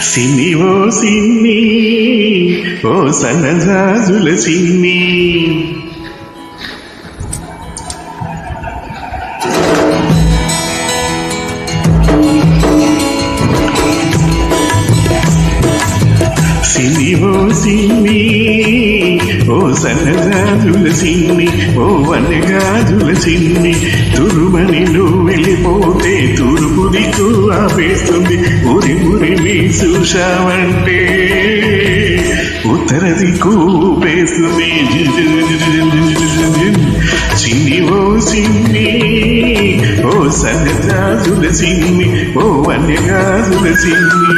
సిన్ని ఓ సిన్ని ఓ సన్నజాజుల సిన్ని సిన్ని ఓ సిన్ని ఓ సన్నజాజుల సిన్ని ఓ వన్నెగాజుల సిన్ని తురుమని నువ్వు వెళ్ళిపోతే తూర్పు దిక్కు ఆపేస్తుంది ఊరి ఊరిని చూశావంటే ఉత్తర దిక్కు ఊపేస్తుంది చిన్ని ఓ సిన్ని ఓ సన్నజాజుల సిన్ని ఓ వన్నెగాజుల సిన్ని